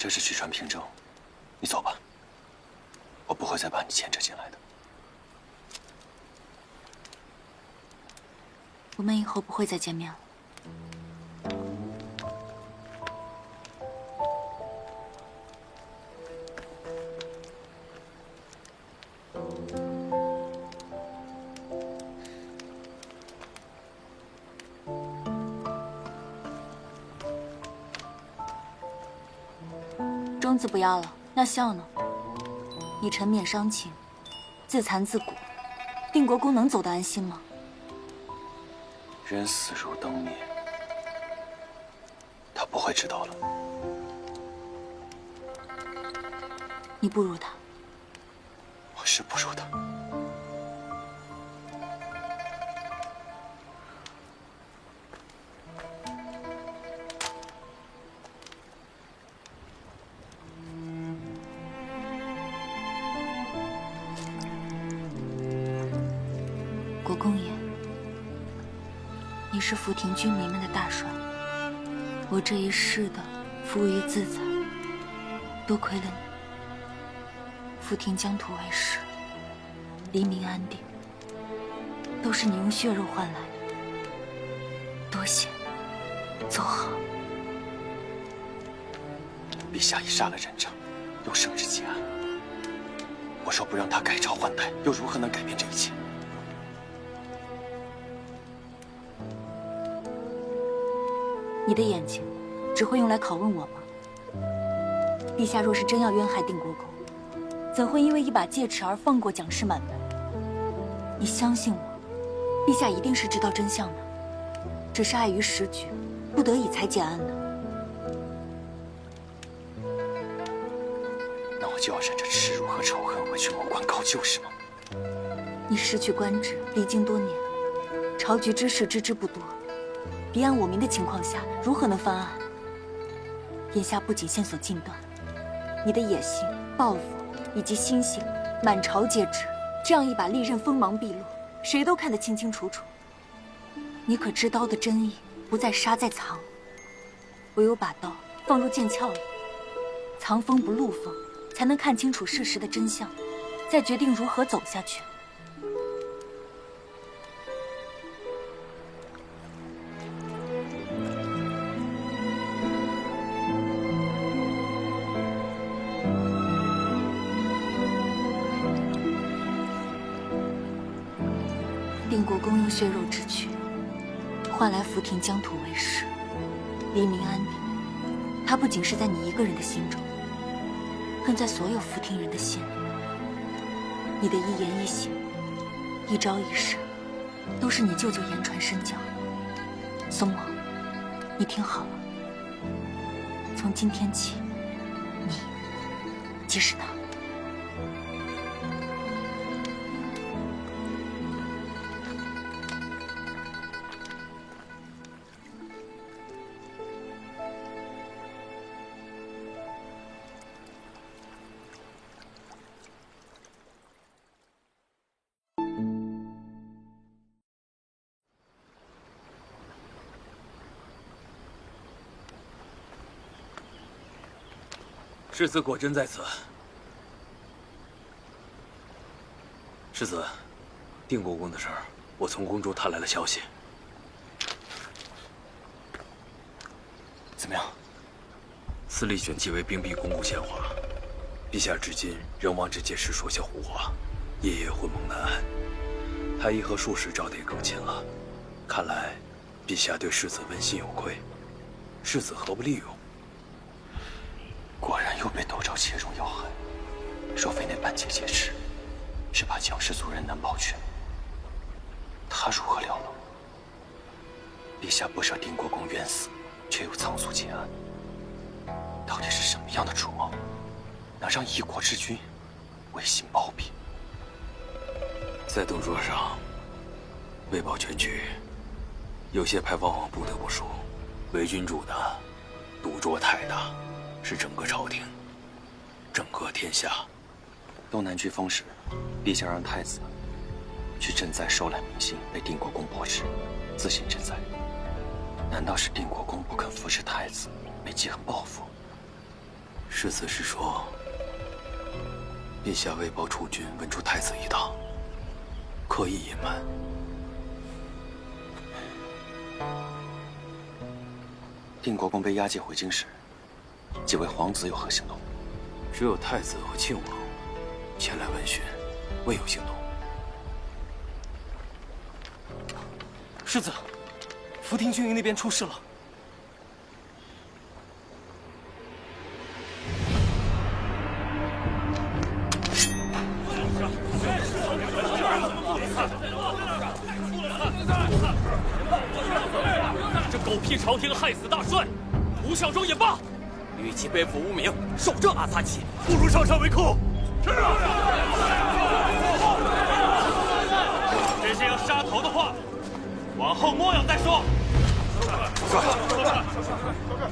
这是去传凭证，你走吧，我不会再把你牵扯进来的。我们以后不会再见面了。钟子不要了，那笑呢？你沉湎伤情，自残自蛊，定国公能走得安心吗？人死如灯灭，他不会知道了。你不如他。我是不如他。国公爷，你是福亭军民们的大帅，我这一世的富裕自在，多亏了你。福亭疆土为实，黎民安定，都是你用血肉换来的，多谢，走好。陛下已杀了人证，又圣旨结案。我说不让他改朝换代，又如何能改变这一切？你的眼睛只会用来拷问我吗？陛下若是真要冤害定国公，怎会因为一把戒尺而放过蒋氏满门？你相信我，陛下一定是知道真相的，只是碍于时局，不得已才结案的。那我就要忍着耻辱和仇恨回去谋官高就，是吗？你失去官职，历经多年，朝局之事知之不多，彼岸我民的情况下，如何能翻案？眼下不仅线索尽断，你的野心、抱负以及心性，满朝皆知。这样一把利刃锋芒毕露，谁都看得清清楚楚。你可知刀的真意不在杀，在藏。唯有把刀放入剑鞘里，藏锋不露锋，才能看清楚事实的真相，再决定如何走下去。定国公用血肉之躯换来福亭疆土为实，黎民安定。他不仅是在你一个人的心中，更在所有福亭人的心里。你的一言一行、一招一式，都是你舅舅言传身教。松王，你听好了，从今天起，你即是他。世子果真在此。世子，定国公的事儿，我从宫中探来了消息。怎么样？司隶选继为兵弼公公献华，陛下至今仍望这件事说些胡话，夜夜魂梦难安。太医和术士招得也更勤了，看来陛下对世子问心有愧。世子何不利用？果然又被窦昭切中要害。若非那半截戒尺，是怕蒋氏族人难保全，他如何了能？陛下不舍定国公冤死，却又仓促结案，到底是什么样的主谋，能让一国之君违心包庇？在董桌上，为保全局，有些牌坊不得不说，为君主的赌桌太大，是整个朝廷、整个天下。东南居封时，陛下让太子去赈灾收揽民心，被定国公驳斥，自行赈灾。难道是定国公不肯扶持太子，没记恨报复？世子是说，陛下为报储君问出太子一党，刻意隐瞒。定国公被押解回京时，几位皇子有何行动？只有太子和庆王前来问询，未有行动。世子，福亭军营那边出事了。这狗屁朝廷害死大帅，吴孝忠也罢，与其背负污名，受这阿萨奇，不如上山为寇。是啊。这些要杀头的话，往后莫要再说。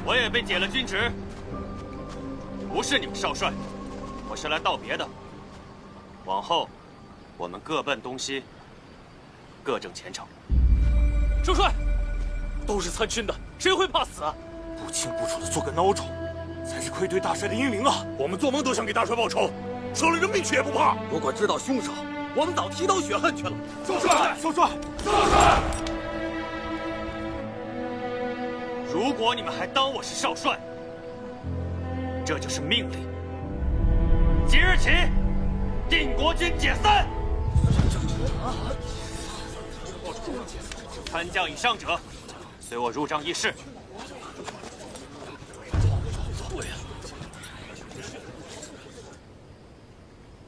我也被解了军职，不是你们少帅，我是来道别的。往后，我们各奔东西，各挣前程。少帅，都是参军的，谁会怕死啊？不清不楚的做个孬种，才是愧对大帅的英灵啊！我们做梦都想给大帅报仇，舍了人命去也不怕。如果知道凶手，我们早提刀雪恨去了。少帅，少帅，少帅！如果你们还当我是少帅，这就是命令。即日起，定国军解散。参将以上者，随我入帐议事。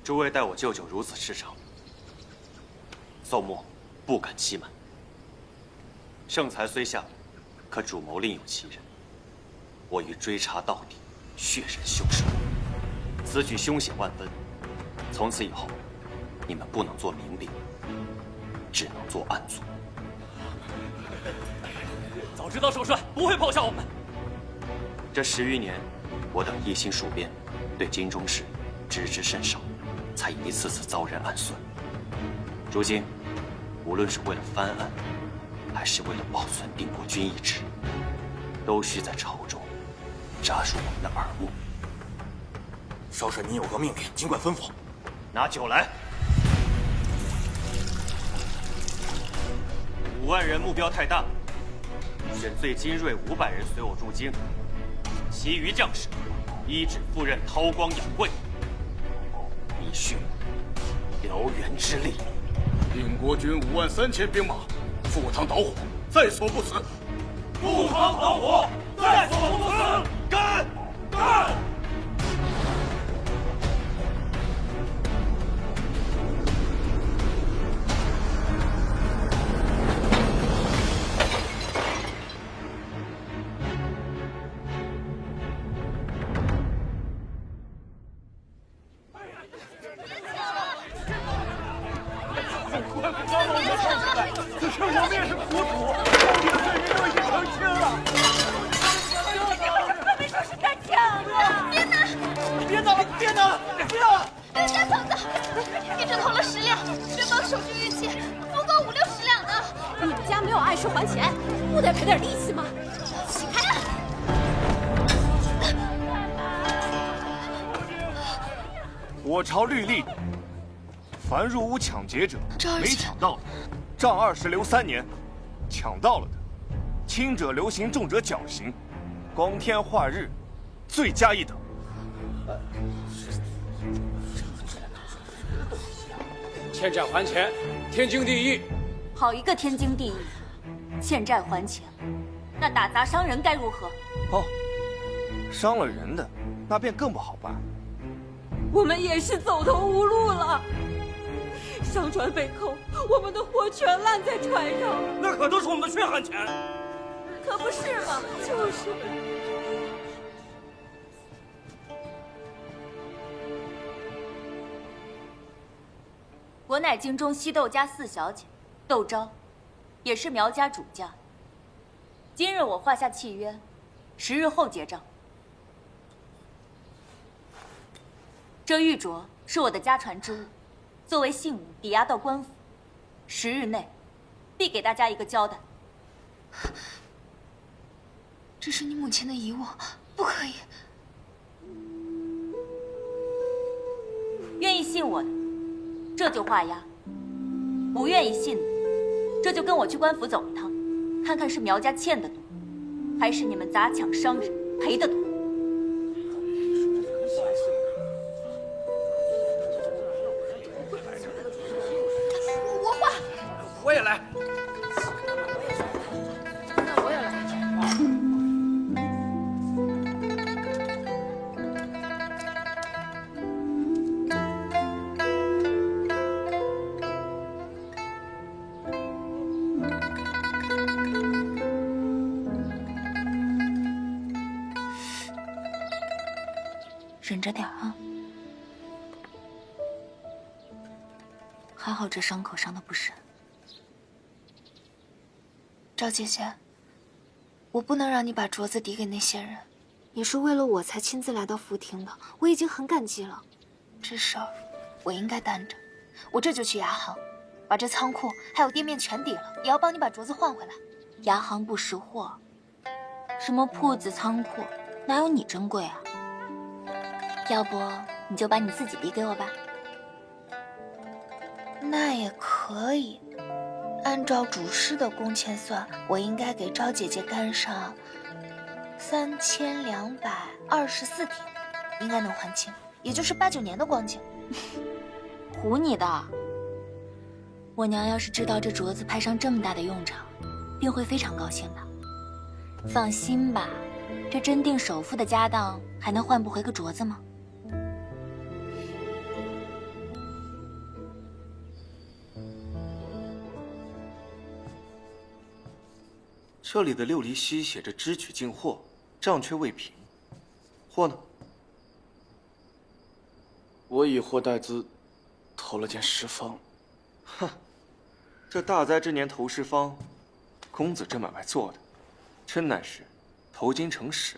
诸位待我舅舅如此赤诚，宋末不敢欺瞒。圣才虽下，可主谋另有其人，我欲追查到底，血刃凶手。此举凶险万分，从此以后，你们不能做明兵，只能做暗卒。早知道少帅不会抛下我们。这10余年，我等一心戍边，对京中事知之甚少，才一次次遭人暗算。如今，无论是为了翻案，还是为了保存定国军意志，都需在朝中扎入我们的耳目。少帅，您有何命令，尽管吩咐。拿酒来。5万人目标太大，选最精锐500人随我入京，其余将士依旨赴任韬光养晦，以恤燎原之力。定国军53000兵马，赴汤蹈火，在所不辞。赴汤蹈火，在所不辞。干！干！我朝律例，凡入屋抢劫者，没抢到的，杖20留3年；抢到了的，轻者流刑，重者绞刑，光天化日，罪加一等。欠债还钱，天经地义。好一个天经地义！欠债还钱，那打砸伤人该如何？哦，伤了人的，那便更不好办。我们也是走投无路了，商船被扣，我们的货全烂在船上，那可都是我们的血汗钱。可不是嘛，就是。我乃京中西窦家4小姐，窦昭，也是苗家主家。今日我画下契约，10日后结账。这玉镯是我的家传之物，作为信物抵押到官府，10日内必给大家一个交代。这是你母亲的遗物，不可以。信我的，这就画押；不愿意信的，这就跟我去官府走一趟，看看是苗家欠的多，还是你们砸抢伤人赔的多。我画，我也来。那我也来。忍着点啊！还好这伤口伤得不深。赵姐姐，我不能让你把镯子抵给那些人。你是为了我才亲自来到福亭的，我已经很感激了。这事儿我应该担着，我这就去牙行，把这仓库还有店面全抵了，也要帮你把镯子换回来。牙行不识货，什么铺子仓库，哪有你珍贵啊？要不你就把你自己抵给我吧。那也可以，按照主事的工钱算，我应该给赵姐姐干上3224天，应该能还清，也就是8、9年的光景。唬你的！我娘要是知道这镯子派上这么大的用场，定会非常高兴的。放心吧，这真定首付的家当还能换不回个镯子吗？这里的6厘息写着支取进货，账却未平，货呢？我以货代资，投了件十方。哼，这大灾之年投十方，公子这买卖做的，真乃是投金成石。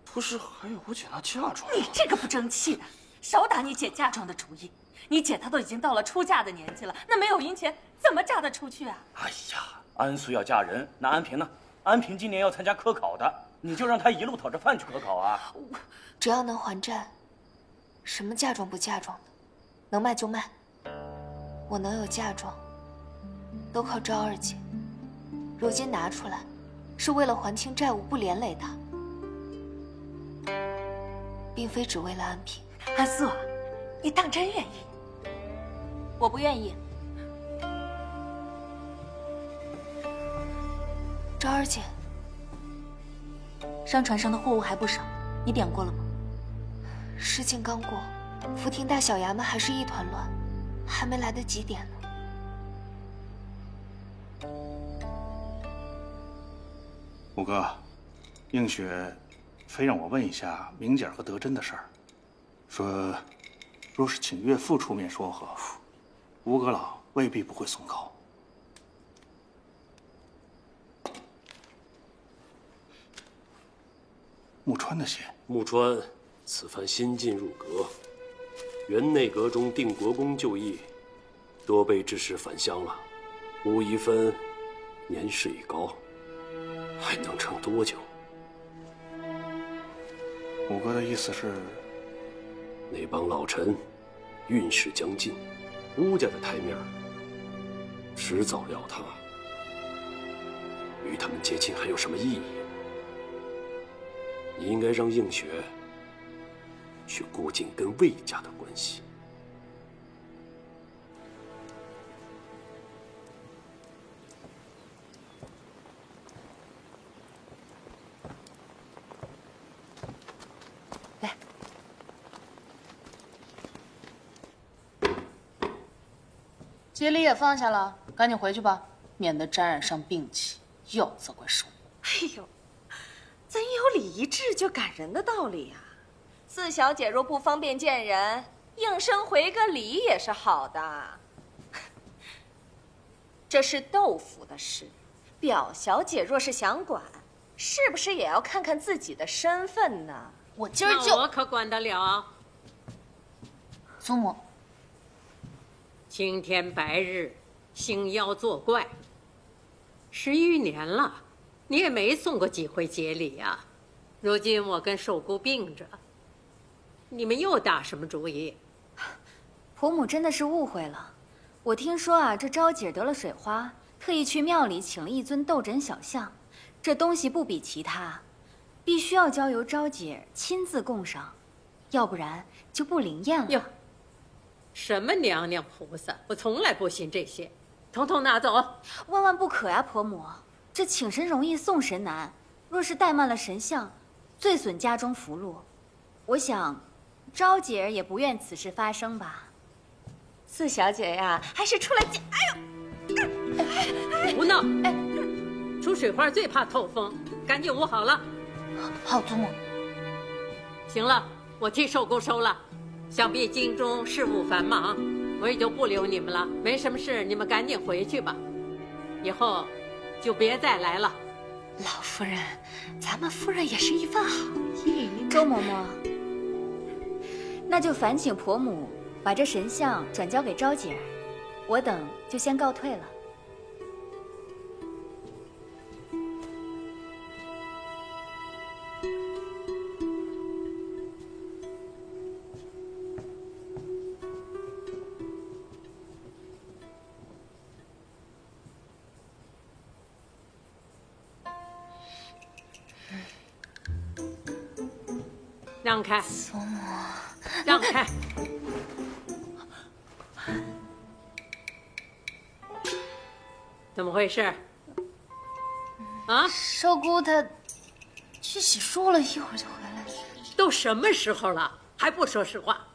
不是还有我姐那嫁妆？你这个不争气的，少打你姐嫁妆的主意。你姐她都已经到了出嫁的年纪了，那没有银钱怎么嫁得出去啊？哎呀，安素要嫁人，那安平呢？安平今年要参加科考的，你就让她一路讨着饭去科考啊！只要能还债，什么嫁妆不嫁妆的，能卖就卖。我能有嫁妆，都靠赵二姐。如今拿出来，是为了还清债务，不连累她，并非只为了安平。安素，你当真愿意？我不愿意。赵二姐，商船上的货物还不少，你点过了吗？事情刚过，福亭大小衙门还是一团乱，还没来得及点呢。五哥，映雪非让我问一下明姐和德珍的事儿，说若是请岳父出面说和，吴阁老未必不会松口。木川的信。木川此番新晋入阁，原内阁中定国公就义，多被致使返乡了。吴宜芬年事已高，还能撑多久？五哥的意思是，那帮老臣运势将尽，吴家的台面迟早要塌，与他们结亲还有什么意义？你应该让映雪去顾尽跟魏家的关系。来，接礼也放下了，赶紧回去吧，免得沾染上病气，又要责怪叔母。哎呦，怎有礼仪制就赶人的道理呀？四小姐若不方便见人，应声回个礼也是好的。这是窦府的事，表小姐若是想管，是不是也要看看自己的身份呢？我今儿就……我可管得了。祖母，青天白日，星妖作怪，10余年了，你也没送过几回节礼呀。如今我跟寿姑病着，你们又打什么主意？婆母真的是误会了。我听说啊，这昭姐得了水花，特意去庙里请了一尊斗枕小像，这东西不比其他，必须要交由昭姐亲自供上，要不然就不灵验了。哟，什么娘娘菩萨，我从来不信这些，统统拿走。万万不可呀，婆母，这请神容易送神难，若是怠慢了神像，最损家中福禄。我想，昭姐儿也不愿此事发生吧。四小姐呀，还是出来见。胡闹！出水花最怕透风，赶紧捂好了。好，祖母。行了，我替寿姑收了。想必京中事务繁忙，我也就不留你们了。没什么事，你们赶紧回去吧。以后就别再来了。老夫人，咱们夫人也是一番好意。周嬷嬷，那就烦请婆母把这神像转交给昭姐儿，我等就先告退了。让开，祖母，让开！怎么回事？啊？寿姑她去洗漱了，一会儿就回来了。都什么时候了，还不说实话？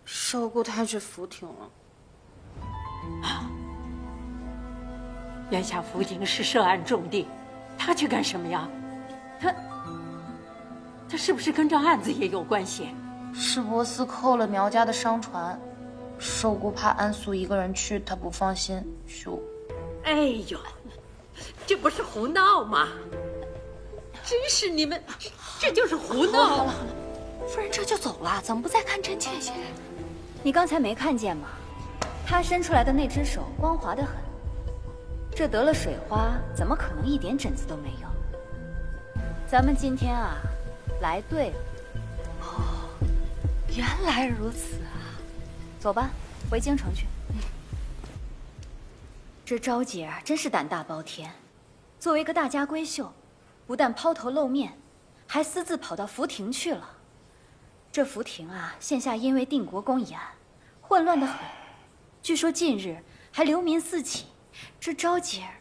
寿姑她去福亭了。眼下福亭是涉案重地，她去干什么呀？他是不是跟这案子也有关系？是波斯扣了苗家的商船，寿姑怕安素一个人去，她不放心，就……哎呦，这不是胡闹吗？真是你们，这就是胡闹！好了，夫人这就走了，怎么不再看真切些？你刚才没看见吗？他伸出来的那只手光滑得很，这得了水花，怎么可能一点疹子都没有？咱们今天啊，来对了。哦，原来如此啊！走吧，回京城去。这昭姐啊，真是胆大包天，作为一个大家闺秀，不但抛头露面，还私自跑到福亭去了。这福亭啊，现下因为定国公一案，混乱得很。据说近日还流民四起。这昭姐儿，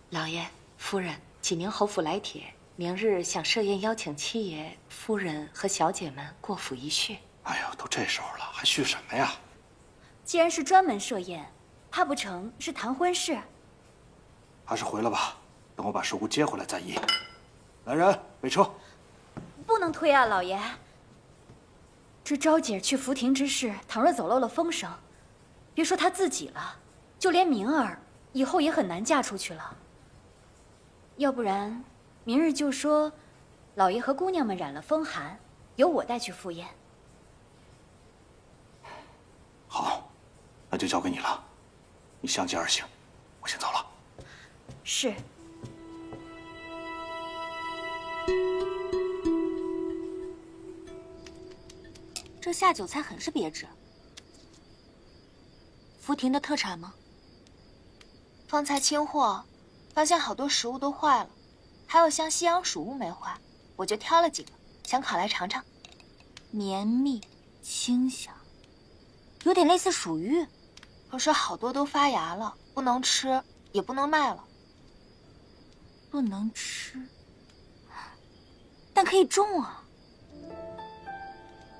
老爷、夫人，济宁侯府来帖，明日想设宴邀请七爷、夫人和小姐们过府一叙。哎呦，都这时候了，还叙什么呀？既然是专门设宴，怕不成是谈婚事？还是回来吧，等我把寿姑接回来再议。来人，备车。不能推啊，老爷。这昭姐去福亭之事，倘若走漏了风声，别说她自己了，就连明儿以后也很难嫁出去了。要不然，明日就说，老爷和姑娘们染了风寒，由我带去赴宴。好，那就交给你了，你相继而行，我先走了。是。这下酒菜很是别致。福亭的特产吗？方才清货，发现好多食物都坏了，还有像西洋薯物没坏，我就挑了几个，想烤来尝尝。绵密清香，有点类似薯芋，可是好多都发芽了，不能吃，也不能卖了。不能吃，但可以种啊。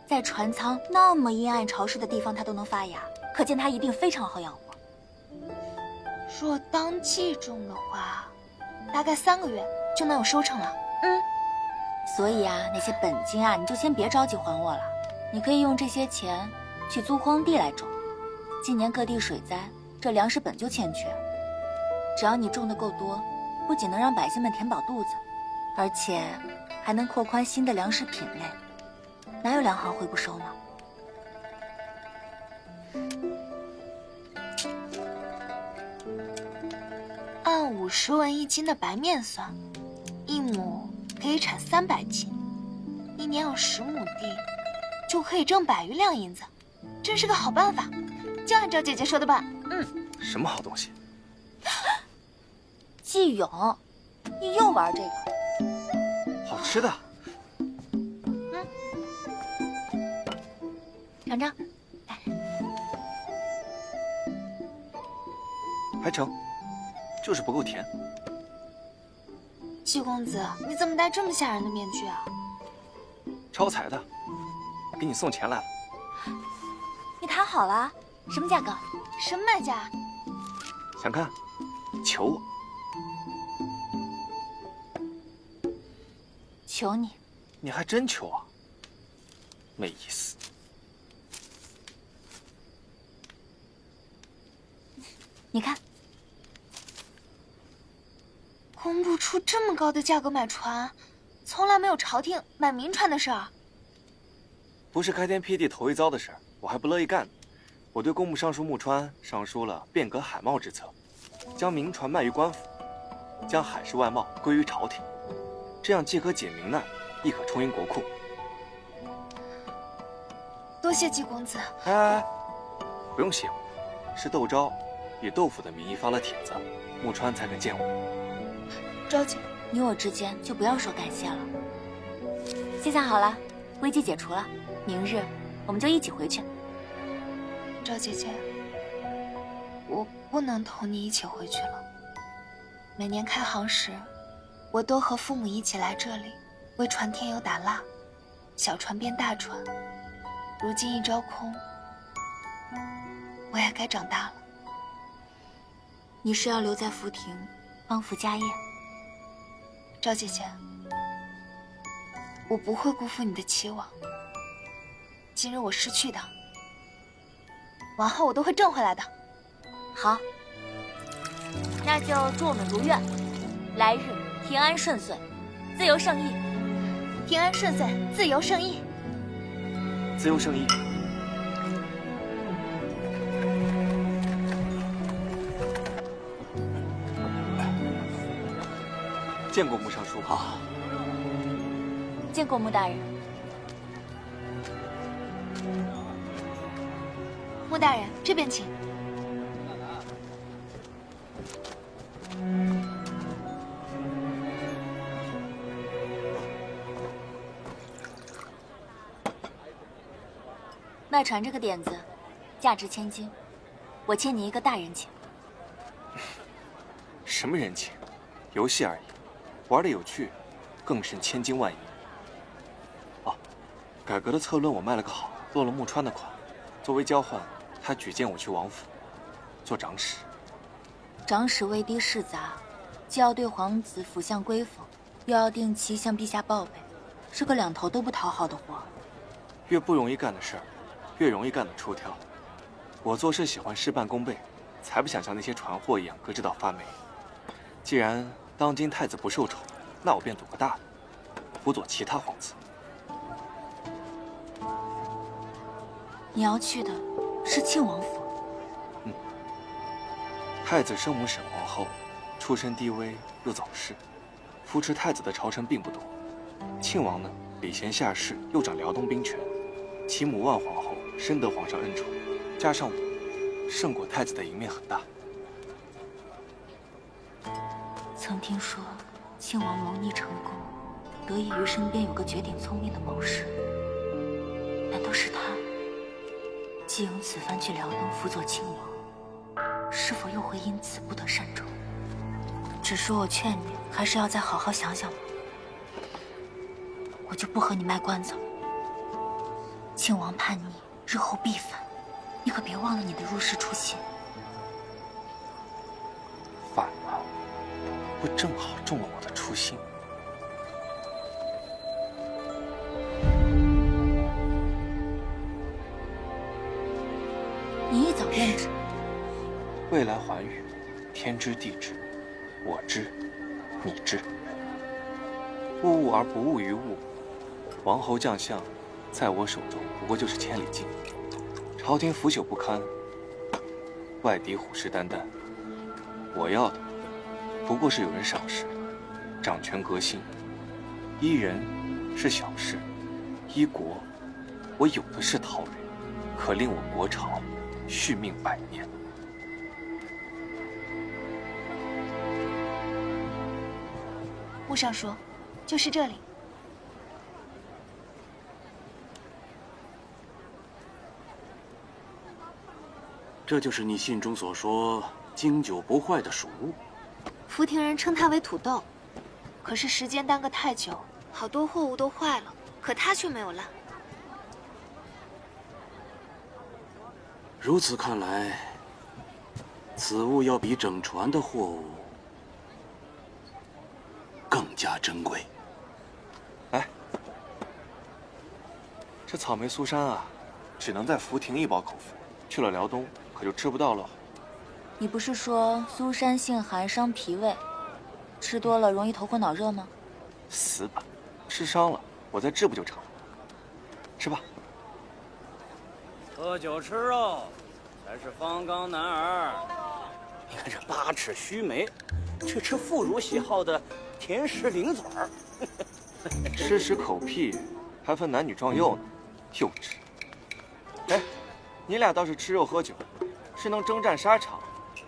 在船舱那么阴暗潮湿的地方，它都能发芽，可见它一定非常好养活。若当季种的话，大概3个月就能有收成了。所以啊，那些本金啊，你就先别着急还我了。你可以用这些钱去租荒地来种。今年各地水灾，这粮食本就欠缺，只要你种的够多，不仅能让百姓们填饱肚子，而且还能扩宽新的粮食品类。哪有2行会不收呢？按50文1斤的白面算，1亩可以产300斤，1年有10亩地，就可以挣100余两银子，真是个好办法。就按照姐姐说的办。什么好东西？季勇，你又玩这个？好吃的。尝尝，还成，就是不够甜。季公子，你怎么戴这么吓人的面具啊？招财的，给你送钱来了。你谈好了？什么价格？什么买家？想看？求我。求你。你还真求啊？没意思。你看，公布出这么高的价格买船，从来没有朝廷买民船的事儿。不是开天辟地头一遭的事儿，我还不乐意干呢。我对工部尚书穆川上书了变革海贸之策，将民船卖于官府，将海事外贸归于朝廷，这样既可解民难，亦可充盈国库。多谢季公子。哎，不用谢我，是窦昭以豆腐的名义发了帖子，穆川才肯见我。昭姐，你我之间就不要说感谢了。现在好了，危机解除了，明日我们就一起回去。昭姐姐，我不能同你一起回去了。每年开航时，我都和父母一起来这里，为船添油打蜡，小船变大船。如今一招空，我也该长大了。你是要留在福亭帮扶家业？赵姐姐，我不会辜负你的期望。今日我失去的，往后我都会挣回来的。好，那就祝我们如愿，来日平安顺遂，自由胜意。平安顺遂，自由胜意。自由胜意。见过穆尚书。好。见过穆大人。穆大人，这边请。卖船这个点子，价值千金，我欠你一个大人情。什么人情？游戏而已，玩的有趣，更胜千金万银。哦，改革的策论我卖了个好，落了穆川的款，作为交换，他举荐我去王府做长史。长史位低势杂，既要对皇子辅相归奉，又要定期向陛下报备，是个两头都不讨好的活。越不容易干的事儿，越容易干得出挑。我做事喜欢事半功倍，才不想像那些船货一样搁置到发霉。既然当今太子不受宠，那我便赌个大的，辅佐其他皇子。你要去的是庆王府。太子生母沈皇后，出身低微又早逝，扶持太子的朝臣并不多。庆王呢，礼贤下士，又掌辽东兵权，其母万皇后深得皇上恩宠，加上我，胜过太子的赢面很大。曾听说庆王谋逆成功，得益于身边有个绝顶聪明的谋士。难道是他？季勇此番去辽东辅佐庆王，是否又会因此不得善终？只是我劝你，还是要再好好想想吧。我就不和你卖关子了。庆王叛逆，日后必反，你可别忘了你的入世初心。反了，不正好中了我的初心？你一早便知。未来寰宇，天知地知，我知，你知。物物而不物于物，王侯将相，在我手中不过就是千里镜。朝廷腐朽不堪，外敌虎视眈眈。我要的不过是有人赏识，掌权革新。依人是小事，依国我有的是桃园，可令我国朝续命100年。穆尚书，就是这里。这就是你信中所说经久不坏的蜀物。福亭人称它为土豆，可是时间耽搁太久，好多货物都坏了，可它却没有烂。如此看来，此物要比整船的货物更加珍贵。哎，这草莓酥山啊，只能在福亭一饱口福，去了辽东可就吃不到了。你不是说苏山性寒，伤脾胃，吃多了容易头昏脑热吗？死板，吃伤了我再治不就成了？吃吧。喝酒吃肉，才是方刚男儿。你看这8尺须眉，却吃妇孺喜好的甜食零嘴儿。吃食口屁，还分男女壮幼呢，幼稚。哎，你俩倒是吃肉喝酒，是能征战沙场，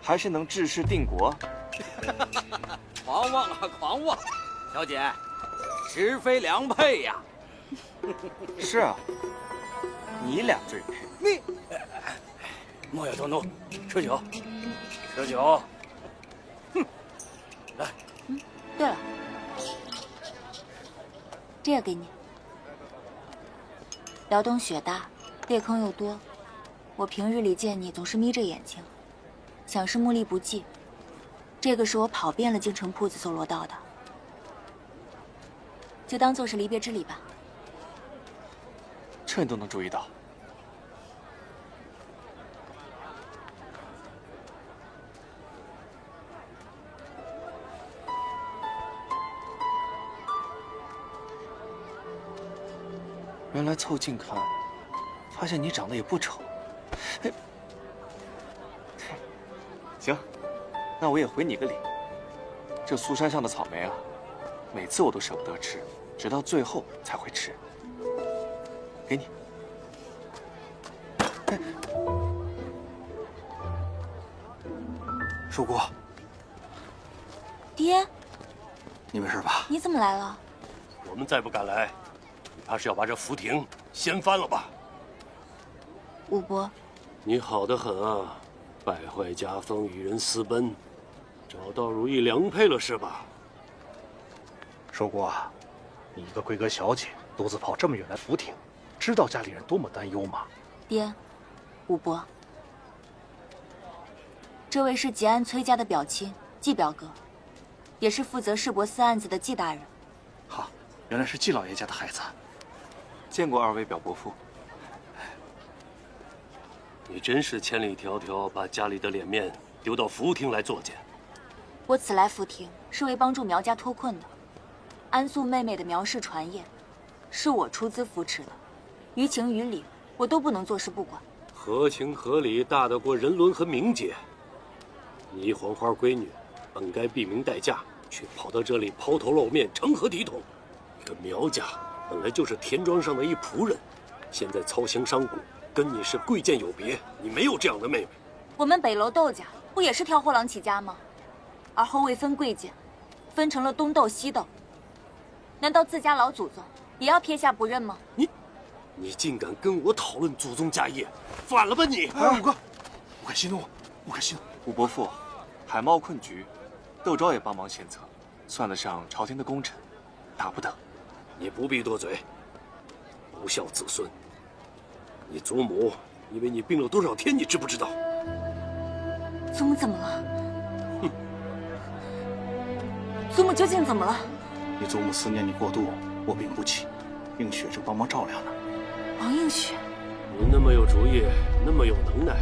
还是能治世定国？狂妄啊，狂妄！小姐，实非良配呀。是啊，你俩最配。你莫要动怒，吃酒，吃酒。哼，来。对了，这个给你。辽东雪大，裂坑又多，我平日里见你总是眯着眼睛，想是目力不济。这个是我跑遍了京城铺子搜罗到的，就当做是离别之礼吧。这你都能注意到？原来凑近看，发现你长得也不丑。哎，行，那我也回你个礼。这苏山上的草莓啊，每次我都舍不得吃，直到最后才会吃。给你。叔姑，爹，你没事吧？你怎么来了？我们再不赶来，你怕是要把这福亭掀翻了吧？武伯，你好得很啊，败坏家风，与人私奔，找到如意良配了是吧？叔姑啊，你一个贵阁小姐，独自跑这么远来福亭，知道家里人多么担忧吗？爹，武伯，这位是吉安崔家的表亲季表哥，也是负责市舶司案子的季大人。好，原来是季老爷家的孩子。见过二位表伯父。你真是千里迢迢把家里的脸面丢到福亭来作践。我此来福亭是为帮助苗家脱困的，安素妹妹的苗氏传业，是我出资扶持的，于情于理我都不能坐视不管。合情合理大得过人伦和名节。你一黄花闺女，本该避名待嫁，却跑到这里抛头露面，成何体统？可苗家本来就是田庄上的一仆人，现在操行商贾，跟你是贵贱有别。你没有这样的妹妹。我们北楼窦家不也是挑货郎起家吗？而后未分贵贱，分成了东窦西窦。难道自家老祖宗也要撇下不认吗？你竟敢跟我讨论祖宗家业，反了吧你！哎，五哥，不可息怒，不可息怒。武伯父，海贸困局，窦昭也帮忙献策，算得上朝廷的功臣，打不得。你不必多嘴，不孝子孙。你祖母以为你病了多少天，你知不知道？祖母怎么了？祖母究竟怎么了？你祖母思念你过度，卧病不起，映雪正帮忙照料呢。王映雪，你那么有主意，那么有能耐，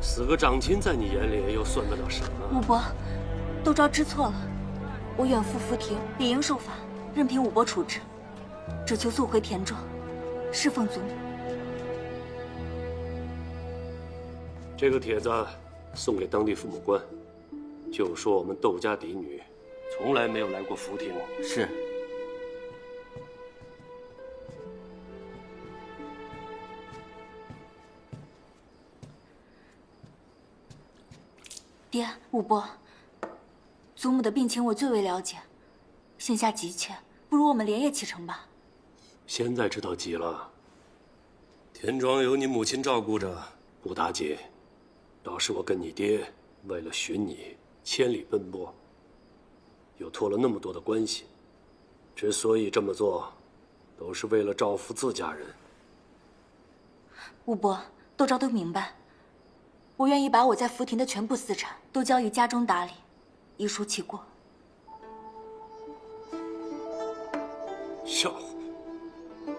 死个长亲在你眼里又算得了什么？武伯，窦昭知错了，我远赴福亭，理应受罚，任凭武伯处置，只求速回田庄，侍奉祖母。这个帖子送给当地父母官，就说我们窦家嫡女从来没有来过福亭。是。爹，武伯，祖母的病情我最为了解，现下急切，不如我们连夜启程吧。现在知道急了。田庄有你母亲照顾着，不打紧。倒是我跟你爹为了寻你，千里奔波，又托了那么多的关系。之所以这么做，都是为了照拂自家人。武伯，窦昭都明白。我愿意把我在福亭的全部私产都交于家中打理，以赎其过。笑话！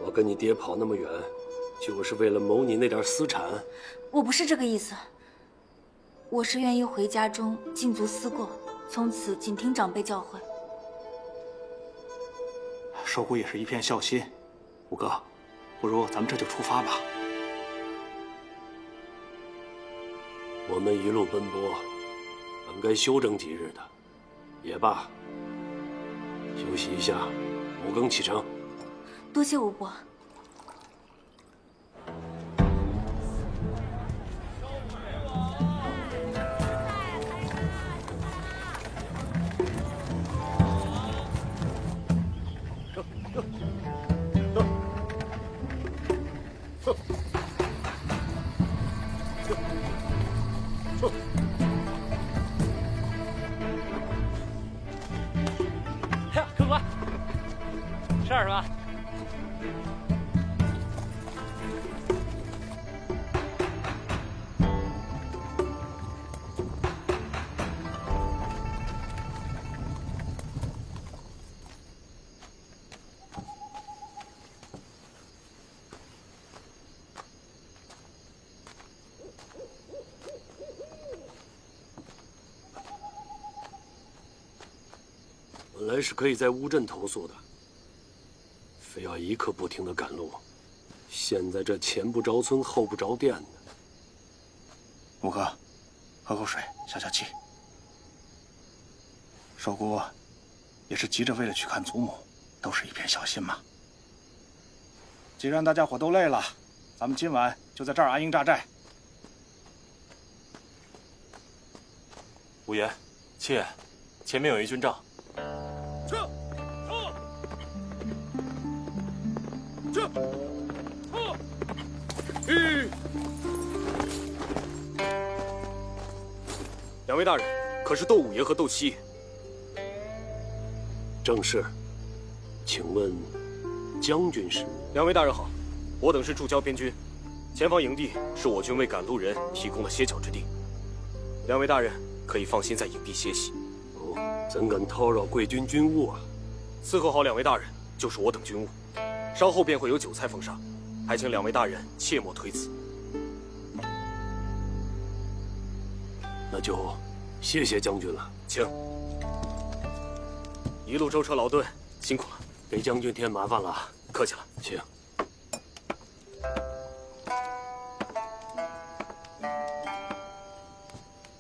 我跟你爹跑那么远，就是为了谋你那点私产？我不是这个意思，我是愿意回家中尽足思过，从此谨听长辈教诲。寿姑也是一片孝心，五哥，不如咱们这就出发吧。我们一路奔波，本该休整几日的，也罢。休息一下，5更启程。多谢武伯。客官，事儿是吧？本来是可以在乌镇投宿的，非要一刻不停的赶路，现在这前不着村后不着店的。五哥，喝口水消消气。寿姑也是急着为了去看祖母，都是一片孝心嘛。既然大家伙都累了，咱们今晚就在这儿安营扎寨。无言，妾，前面有一军帐。撤！撤！两位大人，可是窦五爷和窦七爷？正是。请问，将军是？两位大人好，我等是驻交边军，前方营地是我军为赶路人提供的歇脚之地。两位大人可以放心在营地歇息。怎敢叨扰贵军军务啊！伺候好两位大人就是我等军务，稍后便会有酒菜奉上，还请两位大人切莫推辞。那就谢谢将军了，请。一路舟车劳顿，辛苦了，给将军添麻烦了。客气了，请。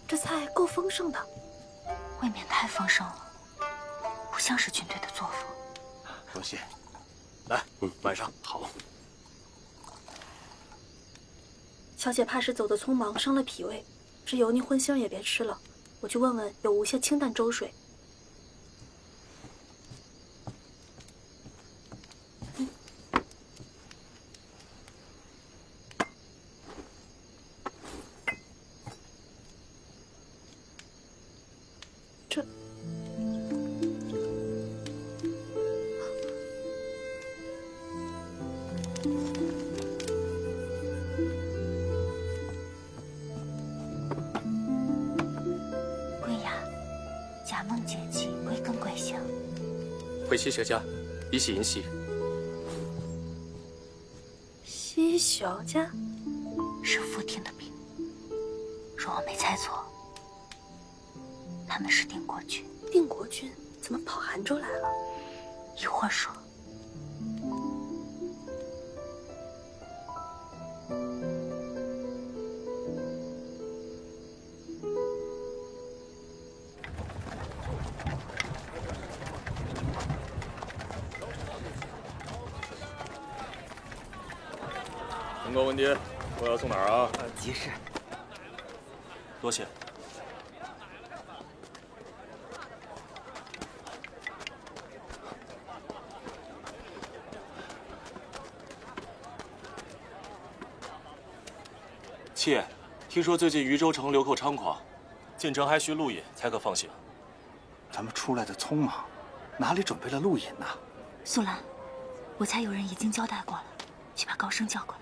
这菜够丰盛的。未免太丰盛了，不像是军队的作风。多谢。来，晚上好。小姐怕是走得匆忙，伤了脾胃，这油腻荤腥也别吃了。我去问问有无些清淡粥水。回西学家，以喜迎喜。西小家是福亭的兵，若我没猜错，他们是定国军。定国军怎么跑韩州来了？一会儿说。陈高文牒，我要送哪儿啊？急事。多谢。七爷，听说最近渝州城流寇猖狂，进城还需路引才可放行。咱们出来的匆忙，哪里准备了路引呢？素兰，我猜有人已经交代过了，去把高升叫过来。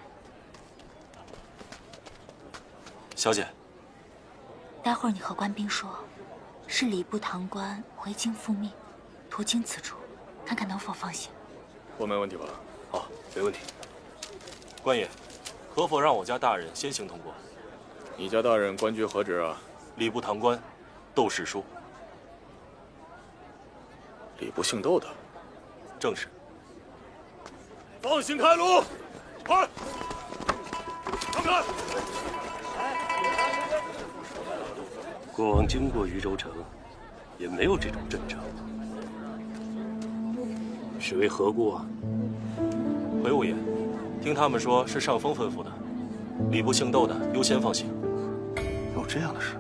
小姐，待会儿你和官兵说，是礼部堂官回京复命，途经此处，看看能否放行。我没问题吧？好，没问题。官爷，可否让我家大人先行通过？你家大人官爵何职啊？礼部堂官，窦世书。礼部姓窦的，正是。放行开路，快！让开！过往经过渝州城，也没有这种阵仗，是为何故啊？回五爷，听他们说是上峰吩咐的，礼部姓窦的优先放行。有这样的事？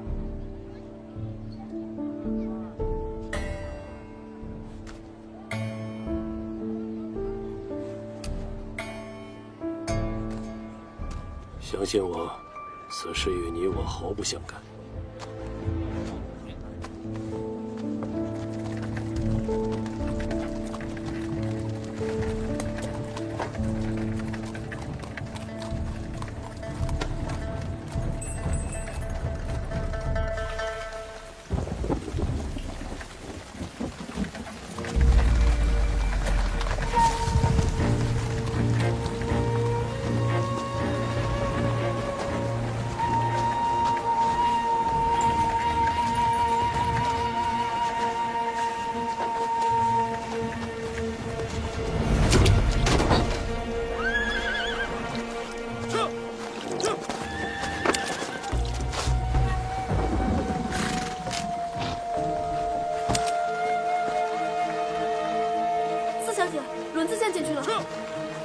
相信我，此事与你我毫不相干。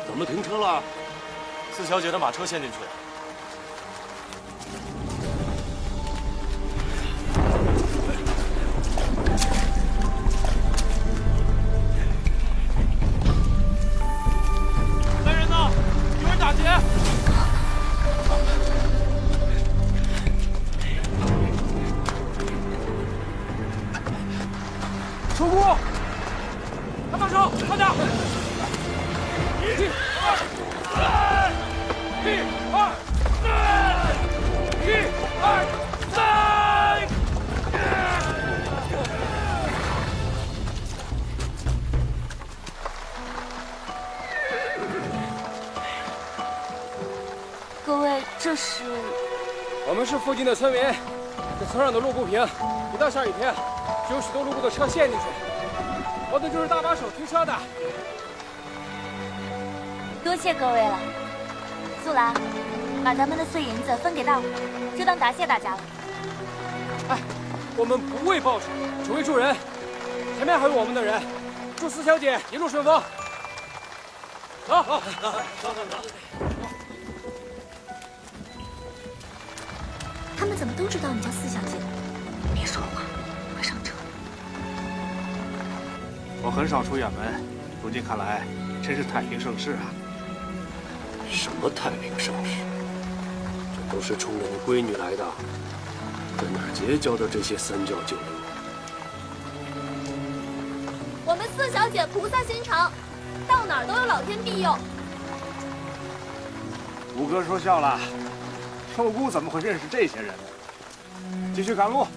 怎么停车了？四小姐的马车先进去了。来人呐！有人打劫！守护！看到手，快点！各位，这是？我们是附近的村民，这村上的路不平，一到下雨天，就有许多路过的车陷进去，我的就是大把手推车的。多谢各位了。素兰，把咱们的碎银子分给大伙，就当答谢大家了。哎，我们不为报酬，只为助人。前面还有我们的人，祝四小姐一路顺风。走，走，走。他们怎么都知道你叫四小姐？别说话，快上车。我很少出远门，如今看来，真是太平盛世啊！什么太平盛世？这都是冲着你闺女来的，在哪儿结交的这些三教九流？我们四小姐菩萨心肠，到哪儿都有老天庇佑。五哥说笑了。寿姑怎么会认识这些人呢？继续赶路。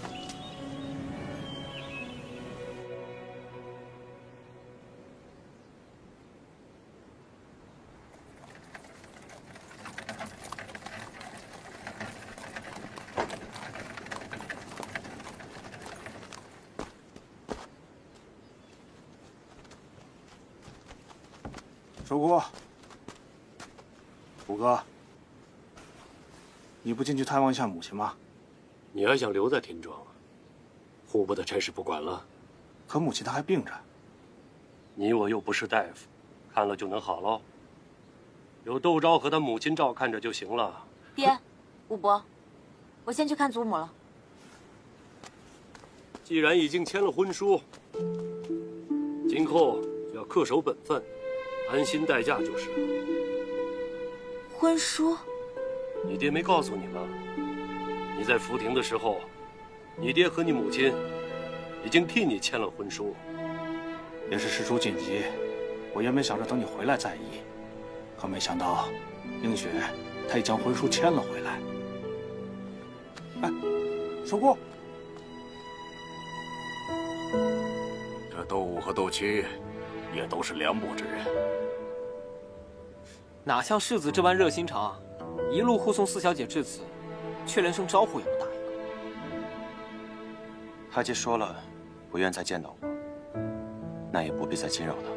寿姑，五哥。你不进去探望一下母亲吗？你还想留在田庄？户部的差事不管了。可母亲她还病着。你我又不是大夫，看了就能好喽？有窦昭和他母亲照看着就行了。爹，武伯，我先去看祖母了。既然已经签了婚书，今后要恪守本分，安心待嫁就是了。婚书？你爹没告诉你吗？你在福亭的时候，你爹和你母亲已经替你签了婚书。也是事出紧急，我原本想着等你回来再议，可没想到，映雪她已将婚书签了回来。哎，守顾，这窦武和窦钦也都是凉薄之人，哪像世子这般热心肠啊！一路护送四小姐至此，却连声招呼也不打一个。他既说了不愿再见到我，那也不必再惊扰他。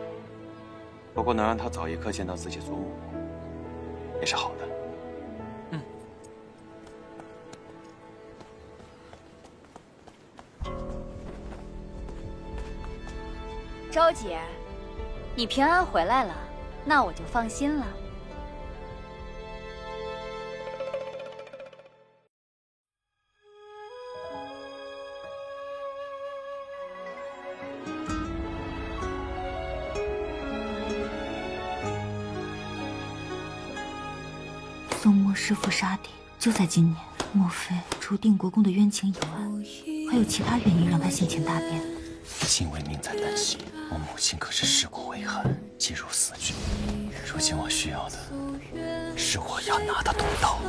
不过能让他早一刻见到自己祖母，也是好的。周姐，你平安回来了，那我就放心了。宋墨弑父杀弟，就在今年。莫非除定国公的冤情以外，还有其他原因让他性情大变？欣慰命在旦夕，我母亲可是尸骨未寒，进入死局。如今我需要的是我要拿的东道。